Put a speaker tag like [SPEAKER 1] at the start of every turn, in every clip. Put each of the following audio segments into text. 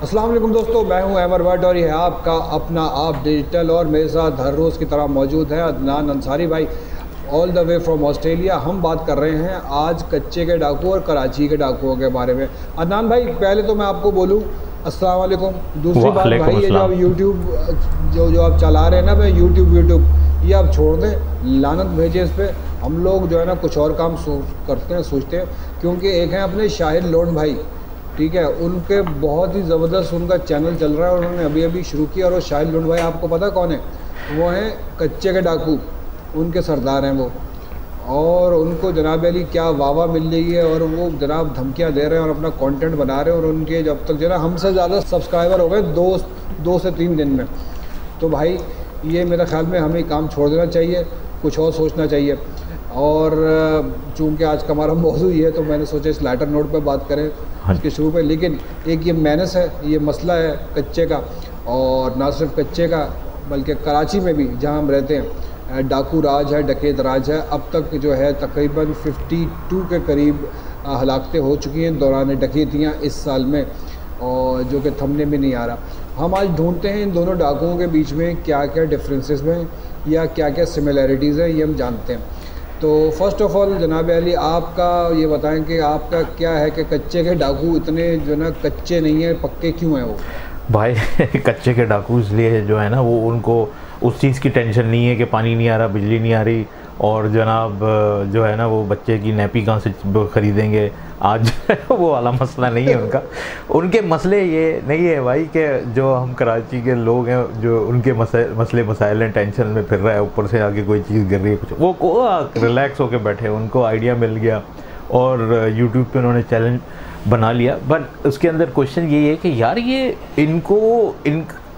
[SPEAKER 1] अस्सलाम वालेकुम दोस्तों, मैं हूं अमर भट्ट और ये है आपका अपना आप डिजिटल। और मेरे साथ हर रोज़ की तरह मौजूद है अदनान अंसारी भाई, all the way from Australia. हम बात कर रहे हैं आज कच्चे के डाकू और कराची के डाकुओं के बारे में। अदनान भाई, पहले तो मैं आपको बोलूं अस्सलाम वालेकुम। दूसरी बात भाई, ये जो आप यूट्यूब जो आप चला रहे हैं ना भाई, यूट्यूब ये आप छोड़ दें, लानत भेजे इस पर। हम लोग जो है ना कुछ और काम करते हैं, सोचते हैं, क्योंकि एक हैं अपने शाहिद लोन भाई, ठीक है, उनके बहुत ही ज़बरदस्त उनका चैनल चल रहा है, उन्होंने अभी अभी शुरू किया। और वो शाहिद लोन भाई आपको पता कौन है? वो हैं कच्चे के डाकू, उनके सरदार हैं वो। और उनको जनाब अली क्या वाह मिल रही है, और वो जनाब धमकियां दे रहे हैं और अपना कंटेंट बना रहे हैं। और उनके जब तक जो है ना हमसे ज़्यादा सब्सक्राइबर हो गए दो से तीन दिन में, तो भाई ये मेरे ख्याल में हमें काम छोड़ देना चाहिए, कुछ और सोचना चाहिए। और चूँकि आज का हमारा मौजू ही है, तो मैंने सोचा इस लाइटर नोट पे बात करें इसके शुरू पे। लेकिन एक ये मेनस है, ये मसला है कच्चे का, और ना सिर्फ कच्चे का बल्कि कराची में भी जहाँ हम रहते हैं डाकू राज है, डकैत राज है। अब तक जो है तकरीबन 52 के करीब हलाकतें हो चुकी हैं दौरान डकैतियाँ इस साल में, और जो कि थमने में नहीं आ रहा। हम आज ढूंढते हैं इन दोनों डाकुओं के बीच में क्या क्या डिफरेंसेस हैं या क्या क्या सिमिलैरिटीज़ हैं, ये हम जानते हैं। तो फर्स्ट ऑफ़ ऑल जनाब अली, आपका ये बताएं कि आपका क्या है कि कच्चे के डाकू इतने जो ना कच्चे नहीं हैं, पक्के क्यों हैं वो
[SPEAKER 2] भाई? कच्चे के डाकू इसलिए जो है ना, वो उनको उस चीज़ की टेंशन नहीं है कि पानी नहीं आ रहा, बिजली नहीं आ रही, और जनाब जो है ना वो बच्चे की नैपी कहाँ से ख़रीदेंगे आज वो वाला मसला नहीं है उनका। उनके मसले ये नहीं है भाई कि जो हम कराची के लोग हैं, जो उनके मसले मसाइल हैं, टेंशन में फिर रहा है, ऊपर से आके कोई चीज़ गिर रही है, कुछ वो रिलैक्स होकर बैठे, उनको आइडिया मिल गया और यूट्यूब पे उन्होंने चैलेंज बना लिया। बट उसके अंदर क्वेश्चन ये है कि यार ये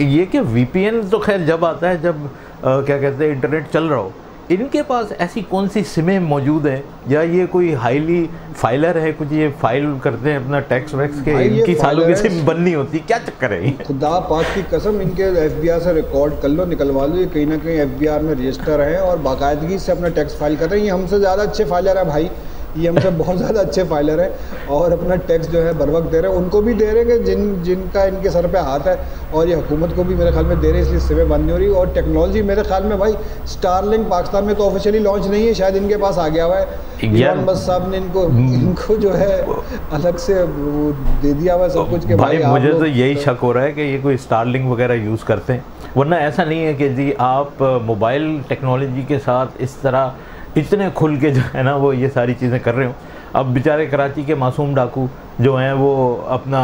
[SPEAKER 2] ये कि VPN तो खैर जब आता है जब क्या कहते हैं इंटरनेट चल रहा हो, इनके पास ऐसी कौन सी सिमें मौजूद हैं, या ये कोई हाईली फाइलर है, कुछ ये फाइल करते हैं अपना टैक्स वैक्स के, इनकी सालों की सिम बननी होती, क्या चक्कर है?
[SPEAKER 1] खुदा पाक की कसम, इनके FBI से रिकॉर्ड कर लो, निकलवा लो, ये कहीं ना कहीं FBR में रजिस्टर है और बाकायदगी से अपना टैक्स फाइल कर रहे हैं। ये हमसे ज़्यादा अच्छे फाइलर है भाई, ये हमसे बहुत ज़्यादा अच्छे फाइलर हैं और अपना टैक्स जो है बर वक्त दे रहे हैं। उनको भी दे रहे हैं कि जिनका इनके सर पे हाथ है, और ये हुकूमत को भी मेरे ख्याल में दे रहे हैं, इसलिए सिमें बंद नहीं हो रही। और टेक्नोलॉजी मेरे ख्याल में भाई स्टारलिंक पाकिस्तान में तो ऑफिशियली लॉन्च नहीं है, शायद इनके पास आ गया हुआ है। इलॉन मस्क साहब ने इनको जो है अलग से दे दिया हुआ है सब कुछ के
[SPEAKER 2] भाई मुझे तो यही शक हो रहा है कि ये कोई स्टारलिंक वगैरह यूज़ करते हैं, वरना ऐसा नहीं है कि जी आप मोबाइल टेक्नोलॉजी के साथ इस तरह इतने खुल के जो है ना वो ये सारी चीज़ें कर रहे हो। अब बेचारे कराची के मासूम डाकू जो हैं वो अपना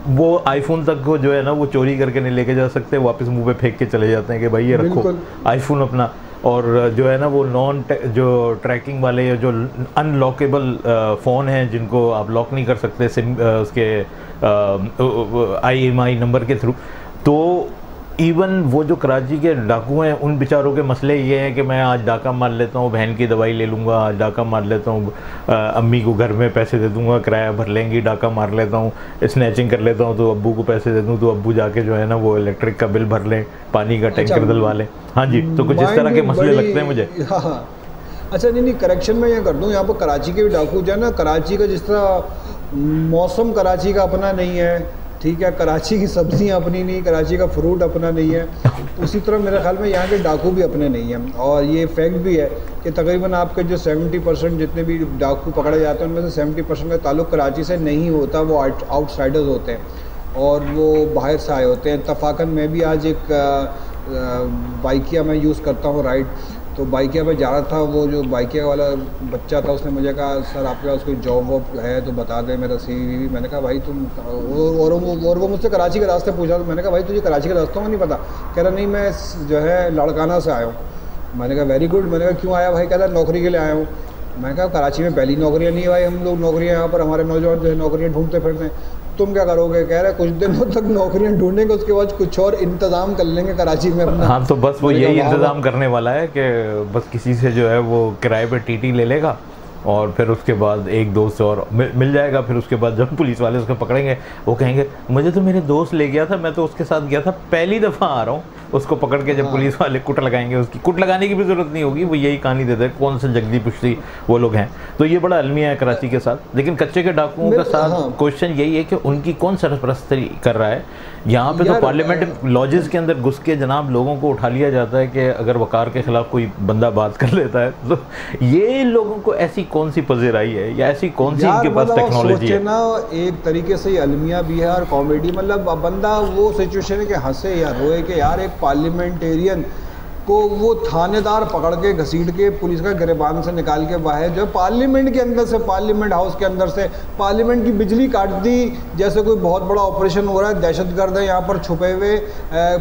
[SPEAKER 2] वो आईफोन तक को जो है ना वो चोरी करके नहीं लेके जा सकते, वापस मुंह पे फेंक के चले जाते हैं कि भाई ये रखो आईफोन अपना। और जो है ना वो जो ट्रैकिंग वाले जो अनलॉकेबल फ़ोन हैं, जिनको आप लॉक नहीं कर सकते सिम उसके IMEI नंबर के थ्रू, तो इवन वो जो कराची के डाकू हैं उन बेचारों के मसले ये हैं कि मैं आज डाका मार लेता हूँ, बहन की दवाई ले लूँगा, आज डाका मार लेता हूँ, अम्मी को घर में पैसे दे दूँगा, किराया भर लेंगी, डाका मार लेता हूँ, स्नैचिंग कर लेता हूँ, तो अब्बू को पैसे दे दूँ, तो अब्बू जाके जो है ना वो इलेक्ट्रिक का बिल भर लें, पानी का टैंकर दिलवा लें। हाँ जी, तो कुछ इस तरह के मसले लगते हैं मुझे।
[SPEAKER 1] हाँ अच्छा, नहीं करेक्शन मैं यहाँ कर दूँ, यहाँ पर कराची के भी डाकू जो है ना, कराची का जिस तरह मौसम कराची का अपना नहीं है, ठीक है, कराची की सब्जियां अपनी नहीं, कराची का फ्रूट अपना नहीं है, उसी तरह मेरे ख्याल में यहाँ के डाकू भी अपने नहीं हैं। और ये फैक्ट भी है कि तकरीबन आपके जो 70% जितने भी डाकू पकड़े जाते हैं उनमें से 70% का ताल्लुक़ कराची से नहीं होता, वो आउटसाइडर्स होते हैं और वो बाहर से आए होते हैं। तफाकन मैं भी आज एक बाइकिया मैं यूज़ करता हूँ राइड, तो बाइकिया पे जा रहा था, वो जो बाइकिया वाला बच्चा था उसने मुझे कहा सर आपके पास कोई जॉब वॉब है तो बता दें, मेरा CV। मैंने कहा भाई तुम, और वो मुझसे कराची के रास्ते पूछा, तो मैंने कहा भाई तुझे कराची के रास्तों का नहीं पता? कह रहा नहीं मैं जो है लड़काना से आया हूँ। मैंने कहा वेरी गुड। मैंने कहा क्यों आया भाई? कहता नौकरी के लिए आया हूँ। मैंने कहा कराची में पहली नौकरियाँ नहीं है भाई, हम लोग नौकरियाँ यहाँ पर हमारे नौजवान जो है नौकरियाँ ढूंढते फिरते हैं, तुम क्या करोगे? कह रहे कुछ दिनों तक नौकरियां ढूंढेंगे, उसके बाद कुछ और इंतजाम कर लेंगे कराची में अपना।
[SPEAKER 2] हाँ तो बस वो यही इंतज़ाम करने वाला है कि बस किसी से जो है वो किराए पे TT ले लेगा और फिर उसके बाद एक दोस्त से और मिल जाएगा। फिर उसके बाद जब पुलिस वाले उसको पकड़ेंगे वो कहेंगे मुझे तो मेरे दोस्त ले गया था, मैं तो उसके साथ गया था, पहली दफ़ा आ रहा हूँ, उसको पकड़ के जब पुलिस वाले कुट लगाएंगे, उसकी कुट लगाने की भी ज़रूरत नहीं होगी, वो यही कहानी देते हैं कौन से जगदी पुश्ती वो लोग हैं। तो ये बड़ा अलमिया है कराची के साथ। लेकिन कच्चे के डाकुओं के साथ क्वेश्चन यही है कि उनकी कौन सरपरस्ती कर रहा है। यहाँ पे तो पार्लियामेंट लॉजेस के अंदर घुस के जनाब लोगों को उठा लिया जाता है कि अगर वकार के खिलाफ कोई बंदा बात कर लेता है तो ये लोगों को ऐसी कौन सी पजेराई है या ऐसी कौन सी इनके पास टेक्नोलॉजी है
[SPEAKER 1] ना। एक तरीके से अलमिया भी है और कॉमेडी, मतलब बंदा वो सिचुएशन है कि हंसे या रोए कि यार एक पार्लियामेंटेरियन को वो थानेदार पकड़ के घसीट के पुलिस का गिरबान से निकाल के बाहर जो है पार्लियामेंट के अंदर से, पार्लियामेंट हाउस के अंदर से पार्लियामेंट की बिजली काट दी जैसे कोई बहुत बड़ा ऑपरेशन हो रहा है, दहशतगर्द है यहाँ पर छुपे हुए,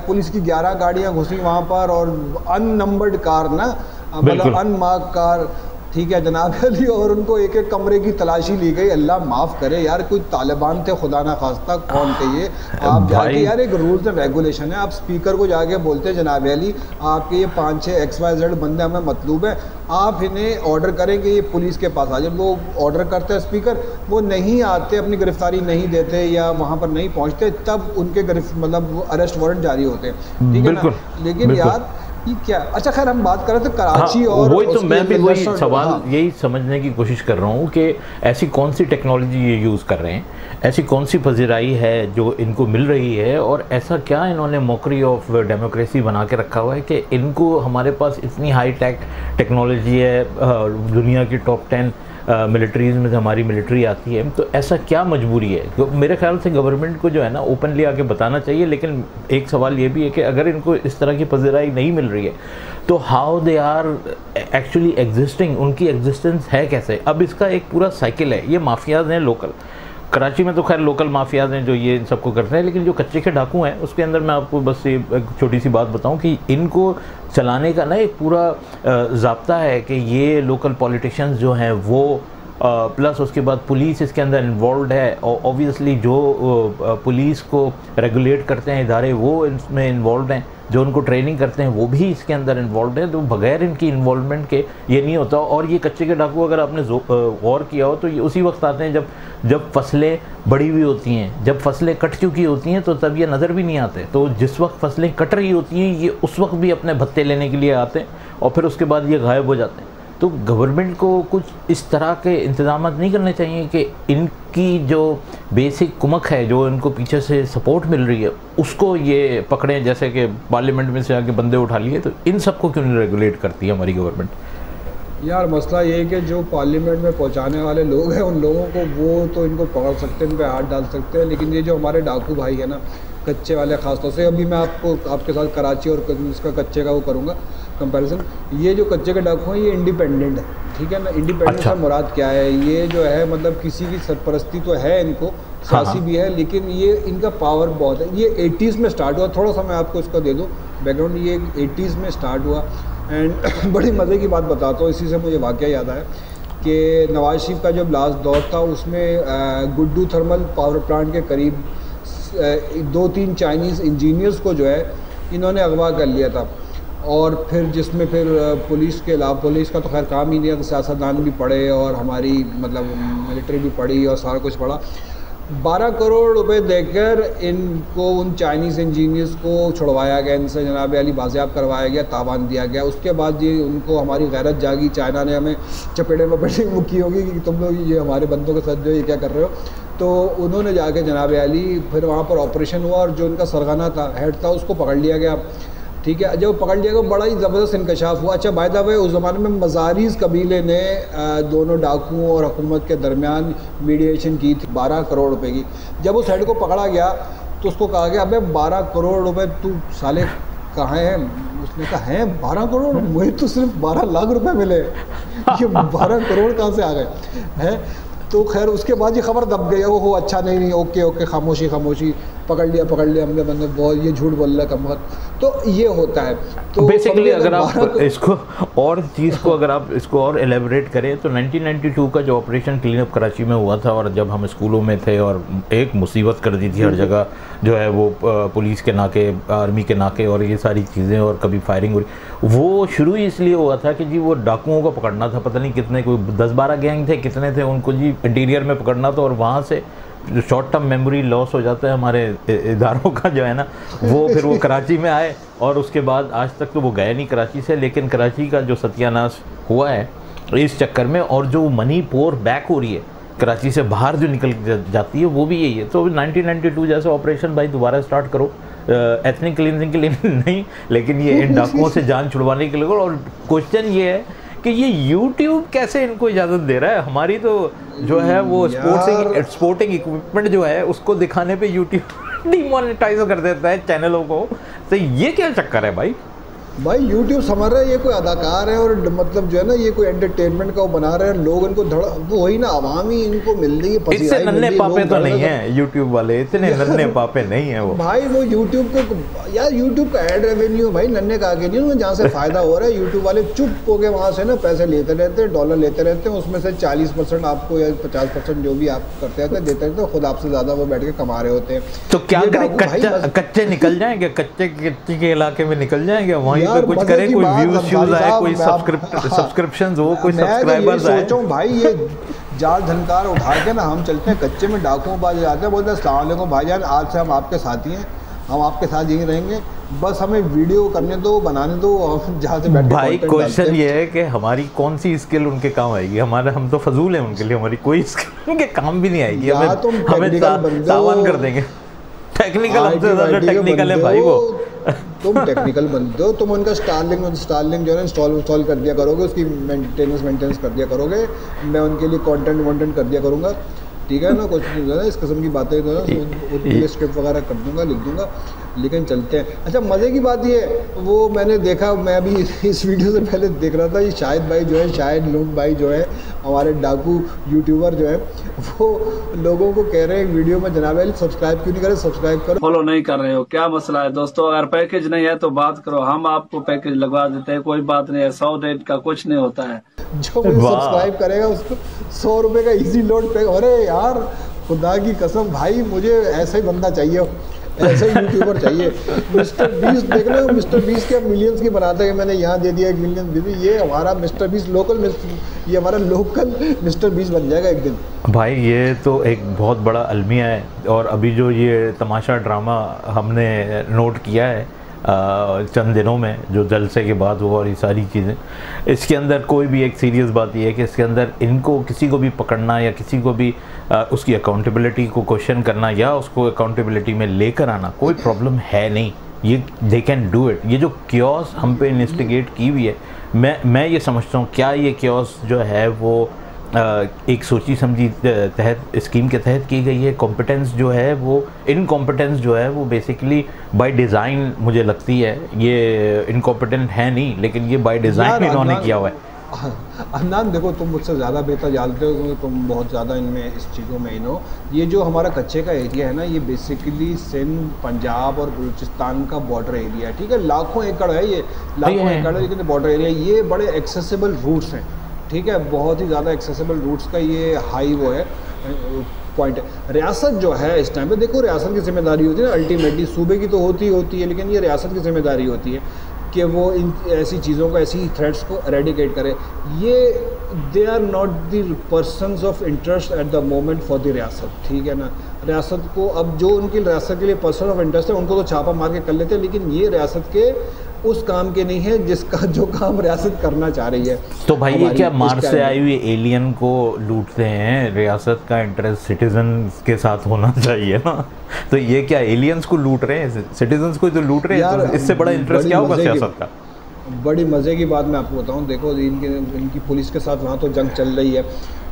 [SPEAKER 1] पुलिस की 11 गाड़ियाँ घुसी वहाँ पर और अननंबर्ड कार ना, मतलब अनमार्क कार, ठीक है जनाब अली, और उनको एक एक कमरे की तलाशी ली गई। अल्लाह माफ़ करे यार, कोई तालिबान थे खुदा ना खास्ता, कौन थे ये? आप जाके यार एक रूल्स एंड रेगुलेशन है, आप स्पीकर को जाके बोलते हैं जनाब अली आपके ये 5-6 XYZ बंदे हमें मतलूब है, आप इन्हें ऑर्डर करेंगे ये पुलिस के पास आ जाए। वो ऑर्डर करते हैं स्पीकर, वो नहीं आते, अपनी गिरफ्तारी नहीं देते या वहाँ पर नहीं पहुँचते, तब उनके मतलब अरेस्ट वारंट जारी होते हैं, ठीक है ना। लेकिन यार क्या, अच्छा खैर हम बात कर रहे थे कराची और
[SPEAKER 2] वही तो मैं भी वही सवाल यही समझने की कोशिश कर रहा हूँ कि ऐसी कौन सी टेक्नोलॉजी ये यूज़ कर रहे हैं, ऐसी कौन सी पजीराई है जो इनको मिल रही है, और ऐसा क्या इन्होंने मॉकरी ऑफ डेमोक्रेसी बना के रखा हुआ है कि इनको हमारे पास इतनी हाई टेक टेक्नोलॉजी है, दुनिया की टॉप 10 मिलिट्रीज़ में से हमारी मिलिट्री आती है, तो ऐसा क्या मजबूरी है? तो मेरे ख्याल से गवर्नमेंट को जो है ना ओपनली आके बताना चाहिए। लेकिन एक सवाल ये भी है कि अगर इनको इस तरह की पजीराई नहीं मिल रही है तो how they are actually existing, उनकी एग्जिस्टेंस है कैसे? अब इसका एक पूरा साइकिल है। ये माफियाज हैं लोकल, कराची में तो खैर लोकल माफियाज हैं जो ये इन सबको करते हैं, लेकिन जो कच्चे के डाकू हैं उसके अंदर मैं आपको बस ये एक छोटी सी बात बताऊं कि इनको चलाने का ना एक पूरा ज़ाब्ता है कि ये लोकल पॉलिटिशियंस जो हैं वो प्लस उसके बाद पुलिस इसके अंदर इन्वॉल्व है, और ऑब्वियसली जो पुलिस को रेगुलेट करते हैं इदारे वो इसमें इन्वॉल्व हैं, जो उनको ट्रेनिंग करते हैं वो भी इसके अंदर इन्वॉल्व हैं। तो बगैर इनकी इन्वॉल्वमेंट के ये नहीं होता। और ये कच्चे के डाकू अगर आपने गौर किया हो तो ये उसी वक्त आते हैं जब फसलें बड़ी हुई होती हैं, जब फसलें कट चुकी होती हैं तो तब ये नज़र भी नहीं आते। तो जिस वक्त फसलें कट रही होती हैं ये उस वक्त भी अपने भत्ते लेने के लिए आते हैं और फिर उसके बाद ये गायब हो जाते हैं। तो गवर्नमेंट को कुछ इस तरह के इंतजाम नहीं करने चाहिए कि इनकी जो बेसिक कुमक है, जो इनको पीछे से सपोर्ट मिल रही है, उसको ये पकड़ें, जैसे कि पार्लियामेंट में से आके बंदे उठा लिए। तो इन सबको क्यों नहीं रेगुलेट करती है हमारी गवर्नमेंट?
[SPEAKER 1] यार मसला ये है कि जो पार्लियामेंट में पहुंचाने वाले लोग हैं उन लोगों को वो तो इनको पकड़ सकते हैं, इन पे हाथ डाल सकते हैं, लेकिन ये जो हमारे डाकू भाई है ना कच्चे वाले, ख़ासतौर से अभी मैं आपके साथ कराची और इसका कच्चे का वो करूँगा कंपैरिजन। ये जो कच्चे के डाकू हैं ये इंडिपेंडेंट है, ठीक है ना। इंडिपेंडेंट का मुराद क्या है? ये जो है मतलब किसी की सरपरस्ती तो है इनको, सियासी भी है, लेकिन ये इनका पावर बहुत है। ये 80s में स्टार्ट हुआ, थोड़ा सा मैं आपको इसका दे दूँ बैकग्राउंड। ये 80s में स्टार्ट हुआ एंड बड़ी मज़े की बात बताता हूँ, इसी से मुझे वाक़या याद आया कि नवाज शरीफ का जब लास्ट दौर था उसमें गुड्डू थर्मल पावर प्लांट के करीब 2-3 चाइनीज़ इंजीनियर्स को जो है इन्होंने अगवा कर लिया था। और फिर जिसमें फिर पुलिस के अलावा, पुलिस का तो खैर काम ही नहीं है, तो सियासतदान भी पड़े और हमारी मतलब मिलिट्री भी पड़ी और सारा कुछ पड़ा। 12 करोड़ रुपए देकर इनको उन चाइनीज़ इंजीनियर्स को छुड़वाया गया, इनसे जनाब अली बाजियाब करवाया गया, तावान दिया गया। उसके बाद ये उनको हमारी गैरत जागी, चाइना ने हमें चपेटे वपेटे वो की होगी कि तुम लोग ये हमारे बंदों के साथ जो ये क्या कर रहे हो। तो उन्होंने जाके जनाब अली फिर वहाँ पर ऑपरेशन हुआ और जो उनका सरगना था, हेड था, उसको पकड़ लिया गया, ठीक है। जब पकड़ लिया गया बड़ा ही ज़बरदस्त इंकशाफ हुआ। अच्छा बाय द वे उस ज़माने में मज़ारीज़ कबीले ने दोनों डाकुओं और हुकूमत के दरमियान मीडिएशन की थी 12 करोड़ रुपए की। जब उस हेड को पकड़ा गया तो उसको कहा गया अबे 12 करोड़ रुपए तू साले कहाँ हैं? उसने कहा हैं 12 करोड़, मुझे तो सिर्फ 12 लाख रुपए मिले, ये 12 करोड़ कहाँ से आ गए हैं? तो खैर उसके बाद ये खबर दब गई। ओहो अच्छा नहीं, ओके खामोशी, पकड़ लिया हमने बंदे, बहुत ये झूठ बोल रहा है कम वक्त। तो ये होता है। तो
[SPEAKER 2] बेसिकली अगर आप इसको और चीज़ को अगर आप इसको और एलेबरेट करें तो 1992 का जो ऑपरेशन क्लीन अप कराची में हुआ था, और जब हम स्कूलों में थे और एक मुसीबत कर दी थी हर जगह जो है वो पुलिस के नाके, आर्मी के नाके और ये सारी चीज़ें, और कभी फायरिंग हुई, वो शुरू ही इसलिए हुआ था कि जी वो डाकुओं को पकड़ना था। पता नहीं कितने, कोई 10-12 गैंग थे, कितने थे, उनको जी इंटीरियर में पकड़ना था और वहाँ से शॉर्ट टर्म मेमोरी लॉस हो जाता है हमारे इदारों का जो है ना, वो फिर वो कराची में आए और उसके बाद आज तक तो वो गए नहीं कराची से, लेकिन कराची का जो सत्यानाश हुआ है इस चक्कर में, और जो मनी पोर बैक हो रही है कराची से बाहर जो निकल जाती है वो भी यही है। तो 1992 जैसा ऑपरेशन भाई दोबारा स्टार्ट करो, एथनिक क्लींजिंग के लिए नहीं, लेकिन ये इन डाकुओं से जान छुड़वाने के लिए। और क्वेश्चन ये है कि ये YouTube कैसे इनको इजाज़त दे रहा है? हमारी तो जो है वो स्पोर्टिंग इक्विपमेंट जो है उसको दिखाने पे YouTube डिमोनेटाइज कर देता है चैनलों को। तो ये क्या चक्कर है भाई?
[SPEAKER 1] भाई YouTube समझ रहा है ये कोई अदाकार है और मतलब जो है ना ये कोई एंटरटेनमेंट का वो बना रहे हैं, लोग इनको वो वही ना अवामी इनको मिल रही है।
[SPEAKER 2] इससे नन्हे पापे तो नहीं है YouTube वाले, इतने नन्हे पापे नहीं है वो
[SPEAKER 1] भाई। वो YouTube को यार, YouTube का एड रेवेन्यू भाई नन्हे का आगे नहीं, जहाँ से फायदा हो रहा है YouTube वाले चुप हो के वहाँ से ना पैसे लेते रहते हैं, डॉलर लेते रहते हैं, उसमें से 40% आपको या 50% जो भी आप करते रहते हैं देते रहते हैं, खुद आपसे ज़्यादा वो बैठ के कमा रहे होते हैं।
[SPEAKER 2] तो क्या करें, कच्चे निकल जाएंगे, कच्चे के इलाके में निकल जाएंगे, वहीं पे कुछ करें, कोई व्यूज आए, कोई सब्सक्रिप्शन हो, कोई सब्सक्राइबर्स आए।
[SPEAKER 1] सोचो भाई ये जाल झनकार उठा के ना हम चलते हैं कच्चे में, डाकुओं बाज जाते हैं, बोलते हैं अस्सलाम वालेकुम भाईजान, आज से हम आपके साथी हैं, हम आपके साथ यहीं रहेंगे, बस हमें वीडियो करने दो, बनाने दो, जहाँ से बैठ के
[SPEAKER 2] भाई क्वेश्चन ये है कि हमारी कौन सी स्किल उनके काम आएगी? हमारे हम तो फजूल हैं उनके लिए, हमारी कोई स्किल उनके काम भी नहीं आएगी। हमें तावान कर देंगे। टेक्निकल हमसे ज़्यादा टेक्निकल है भाई वो।
[SPEAKER 1] तुम टेक्निकल बनते हो, तुम उनका स्टारलिंक जो है इंस्टॉल कर दिया करोगे, उसकी मेंटेनेंस कर दिया करोगे, मैं उनके लिए कंटेंट कर दिया करूँगा, ठीक है ना, कुछ जो है इस किस्म की बातें जो है उनके स्क्रिप्ट वगैरह कर दूँगा, लिख दूँगा। लेकिन चलते हैं। अच्छा मज़े की बात ये, वो मैंने देखा, मैं अभी इस वीडियो से पहले देख रहा था, ये शाहिद भाई जो है, शाहिद लूट भाई जो है, हमारे डाकू यूट्यूबर जो है, वो लोगों को कह रहे हैं वीडियो में, जनाब भाई सब्सक्राइब क्यों नहीं करे, सब्सक्राइब करो,
[SPEAKER 3] फॉलो नहीं कर रहे हो, क्या मसला है दोस्तों? अगर पैकेज नहीं है तो बात करो, हम आपको पैकेज लगवा देते हैं, कोई बात नहीं है, 100 डेट का कुछ नहीं होता है।
[SPEAKER 1] जो मुझे सब्सक्राइब करेगा उसको 100 रुपये का इजी लोड पे। अरे यार खुदा की कसम भाई, मुझे ऐसा ही बंदा चाहिए, ऐसे ही यूट्यूबर चाहिए। मिस्टर बीस्ट देख लो, मिस्टर बीस्ट के मिलियंस की बनाते हैं, मैंने यहाँ दे दिया 1 मिलियन दे दी, ये हमारा मिस्टर बीस्ट ये हमारा लोकल मिस्टर बीस्ट बन जाएगा एक दिन।
[SPEAKER 2] भाई ये तो एक बहुत बड़ा अलमिया है। और अभी जो ये तमाशा ड्रामा हमने नोट किया है चंद दिनों में, जो जलसे के बाद हुआ और ये सारी चीज़ें, इसके अंदर कोई भी एक सीरियस बात ये है कि इसके अंदर इनको किसी को भी पकड़ना या किसी को भी उसकी अकाउंटेबिलिटी को क्वेश्चन करना या उसको अकाउंटेबिलिटी में लेकर आना कोई प्रॉब्लम है नहीं। ये दे कैन डू इट। ये जो क्योस हम पे इन्वेस्टिगेट की हुई है, मैं ये समझता हूँ क्या ये क्योस जो है वो एक सोची समझी तहत स्कीम के तहत की गई है। कॉम्पिटेंस जो है वो इनकॉम्पिटेंस जो है वो बेसिकली बाय डिज़ाइन मुझे लगती है, ये इनकॉम्पिटेंट है नहीं, लेकिन ये बाय डिज़ाइन इन्होंने किया हुआ है।
[SPEAKER 1] अदनान देखो, तुम मुझसे ज़्यादा बेहतर जानते हो क्योंकि तुम बहुत ज़्यादा इनमें इस चीज़ों में इन हो। ये जो हमारा कच्चे का एरिया है ना, ये बेसिकली सिंध, पंजाब और बलूचिस्तान का बॉर्डर एरिया है, ठीक है। लाखों एकड़ है ये, लाखों एकड़ है, लेकिन बॉर्डर एरिया, ये बड़े एक्सेसिबल रूट्स हैं, ठीक है, बहुत ही ज़्यादा एक्सेसिबल रूट्स का ये हाई वो है पॉइंट है। रियासत जो है इस टाइम पे देखो, रियासत की जिम्मेदारी होती है ना, अल्टीमेटली सूबे की तो होती है, लेकिन ये रियासत की जिम्मेदारी होती है कि वो इन ऐसी चीज़ों को, ऐसी थ्रेट्स को एरेडिकेट करे। ये they are not the persons of interest at the moment for the रियासत, ठीक है ना। रियासत को अब जो उनकी रियासत के लिए पर्सन ऑफ इंटरेस्ट है उनको तो छापा मार के कर लेते हैं, लेकिन ये रियासत के उस काम के नहीं है जिसका जो काम रियासत करना चाह रही है।
[SPEAKER 2] तो भाई ये क्या मार्स से आई हुई एलियन को लूटते हैं? रियासत का इंटरेस्ट सिटीजन के साथ होना चाहिए ना। तो ये क्या एलियंस को लूट रहे हैं? सिटीजन्स को तो लूट रहे हैं, तो इससे बड़ा इंटरेस्ट क्या होगा सियासत का?
[SPEAKER 1] बड़ी मज़े की बात मैं आपको बताऊं, देखो इनकी पुलिस के साथ वहाँ तो जंग चल रही है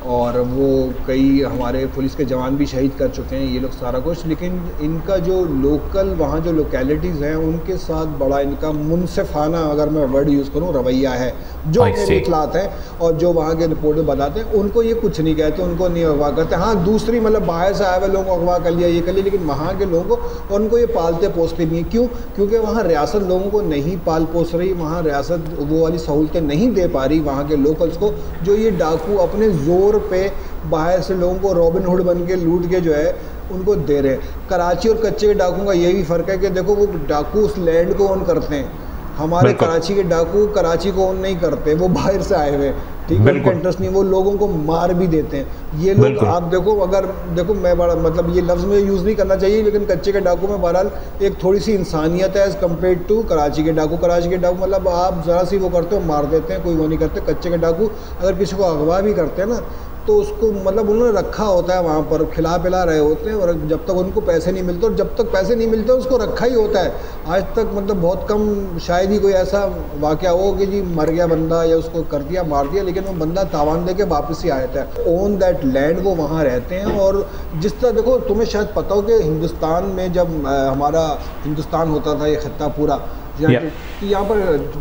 [SPEAKER 1] और वो कई हमारे पुलिस के जवान भी शहीद कर चुके हैं, ये लोग सारा कुछ, लेकिन इनका जो लोकल वहाँ जो लोकेलिटीज़ हैं उनके साथ बड़ा इनका मुनसिफाना, अगर मैं वर्ड यूज़ करूँ, रवैया है। जो मेरे इतलात हैं और जो वहाँ के रिपोर्ट बताते हैं, उनको ये कुछ नहीं कहते, उनको नहीं अगवा करते। हाँ दूसरी मतलब बाहर से आए हुए लोगों को अगवा कर लिया, ये कर लिया, लेकिन वहाँ के लोगों को उनको ये पालते पोसते नहीं है। क्यों? क्योंकि वहाँ रियासत लोगों को नहीं पाल पोस रही, वहाँ रियासत वो वाली सहूलतें नहीं दे पा रही वहाँ के लोकल्स को, जो ये डाकू अपने ज़ोर पे बाहर से लोगों को रॉबिन हुड बन के लूट के जो है उनको दे रहे हैं। कराची और कच्चे के डाकुओं का यही फ़र्क है कि देखो वो डाकू उस लैंड को ओन करते हैं, हमारे कराची के डाकू कराची को ओन नहीं करते, वो बाहर से आए हुए, ठीक है, उनका इंटरेस्ट नहीं, वो लोगों को मार भी देते हैं ये लोग। आप देखो, अगर देखो मैं बड़ा मतलब ये लफ्ज़ में यूज़ नहीं करना चाहिए, लेकिन कच्चे के डाकू में बहरहाल एक थोड़ी सी इंसानियत है एज़ कम्पेयर टू कराची के डाकू। कराची के डाकू मतलब आप ज़रा सी वो करते हो मार देते हैं, कोई वो नहीं करते। कच्चे के डाकू अगर किसी को अगवा भी करते हैं ना, तो उसको मतलब उन्होंने रखा होता है वहाँ पर, खिला पिला रहे होते हैं, और जब तक उनको पैसे नहीं मिलते, और जब तक पैसे नहीं मिलते उसको रखा ही होता है। आज तक मतलब बहुत कम शायद ही कोई ऐसा वाक़या हो कि जी मर गया बंदा या उसको कर दिया मार दिया, लेकिन वो बंदा तावान दे के वापस ही आया था। ओन दैट लैंड, वो वहाँ रहते हैं। और जिस तरह देखो, तुम्हें शायद पता हो कि हिंदुस्तान में जब हमारा हिंदुस्तान होता था, ये खत्ता पूरा, यहाँ पर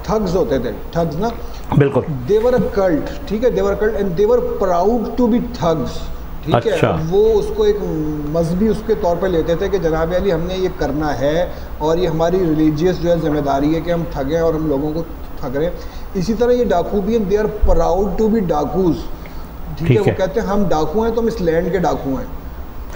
[SPEAKER 1] ठग्स होते थे, ठग्स ना,
[SPEAKER 2] बिल्कुल,
[SPEAKER 1] देवर अ कल्ट, ठीक है, they're cult and they're proud to be thugs, ठीक
[SPEAKER 2] अच्छा।
[SPEAKER 1] है। वो उसको एक मजहबी उसके तौर पे लेते थे कि जनाब अली हमने ये करना है और ये हमारी रिलीजियस जो है जिम्मेदारी है कि हम ठगें और हम लोगों को ठग रहे हैं। इसी तरह ये डाकू भी हैं, they are proud to be dakus, ठीक है। वो कहते हैं हम डाकू हैं तो हम इस लैंड के डाकू हैं।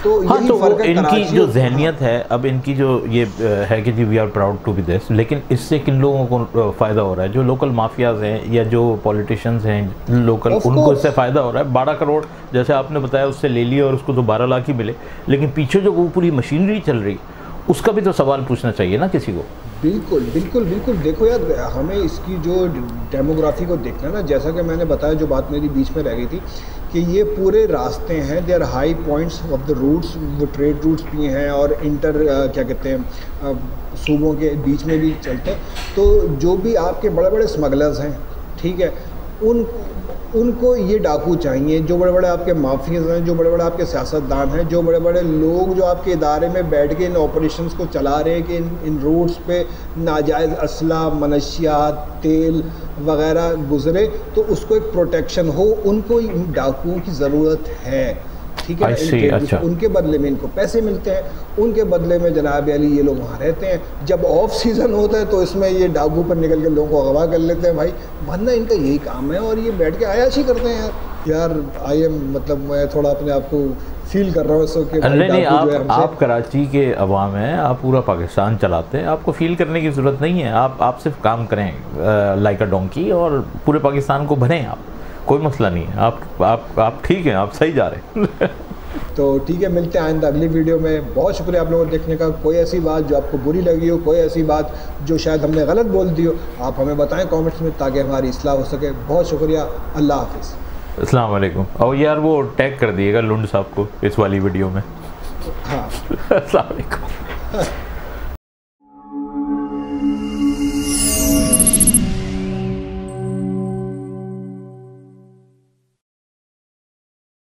[SPEAKER 1] तो
[SPEAKER 2] हाँ,
[SPEAKER 1] यही
[SPEAKER 2] तो
[SPEAKER 1] फर्क है
[SPEAKER 2] इनकी जो जहनियत है, अब इनकी जो ये है कि जी we are proud to be this, लेकिन इससे किन लोगों को फ़ायदा हो रहा है? जो लोकल माफियाज हैं या जो पॉलिटिशियंस हैं लोकल, उनको इससे फ़ायदा हो रहा है। 12 करोड़ जैसे आपने बताया उससे ले लिए और उसको तो 12 लाख ही मिले, लेकिन पीछे जो वो पूरी मशीनरी चल रही उसका भी तो सवाल पूछना चाहिए ना किसी को।
[SPEAKER 1] बिल्कुल बिल्कुल बिल्कुल। देखो यार, हमें इसकी जो डेमोग्राफी को देखना है ना, जैसा कि मैंने बताया, जो बात मेरी बीच में रह गई थी कि ये पूरे रास्ते हैं, they are high points of the routes, वो ट्रेड रूट्स भी हैं और इंटर क्या कहते हैं सूबों के बीच में भी चलते हैं। तो जो भी आपके बड़े बड़े स्मगलर्स हैं, ठीक है, उनको ये डाकू चाहिए। जो बड़े बड़े आपके माफियाज हैं, जो बड़े बड़े आपके सियासतदान हैं, जो बड़े बड़े लोग जो आपके इदारे में बैठ के इन ऑपरेशंस को चला रहे हैं कि इन रोड्स पे नाजायज़ असला, मनशियात, तेल वगैरह गुजरे, तो उसको एक प्रोटेक्शन हो, उनको इन डाकुओं की ज़रूरत है, ठीक है।
[SPEAKER 2] अच्छा।
[SPEAKER 1] उनके बदले में इनको पैसे मिलते हैं, उनके बदले में जनाब अली ये लोग वहाँ रहते हैं। जब ऑफ सीज़न होता है तो इसमें ये डाकू पर निकल के लोगों को अगवा कर लेते हैं भाई, वरना इनका यही काम है और ये बैठ के आयाशी करते हैं यार। आई एम मतलब मैं थोड़ा अपने आप को फील कर रहा हूँ इस वक्त।
[SPEAKER 2] नहीं, आप कराची के अवाम हैं, आप पूरा पाकिस्तान चलाते हैं, आपको फील करने की ज़रूरत नहीं है। आप सिर्फ काम करें लाइक अ डोंकी और पूरे पाकिस्तान को भरें, आप कोई मसला नहीं है। आप ठीक हैं, आप सही जा रहे हैं।
[SPEAKER 1] तो ठीक है, मिलते हैं आइंदा अगली वीडियो में। बहुत शुक्रिया आप लोगों को देखने का। कोई ऐसी बात जो आपको बुरी लगी हो, कोई ऐसी बात जो शायद हमने गलत बोल दी हो, आप हमें बताएं कमेंट्स में ताकि हमारी इस्लाह हो सके। बहुत शुक्रिया, अल्लाह हाफिज़,
[SPEAKER 2] अस्सलाम वालेकुम। और यार वो टैग कर दिएगा लुंड साहब को इस वाली वीडियो में।
[SPEAKER 1] हाँ,
[SPEAKER 2] अस्सलाम वालेकुम।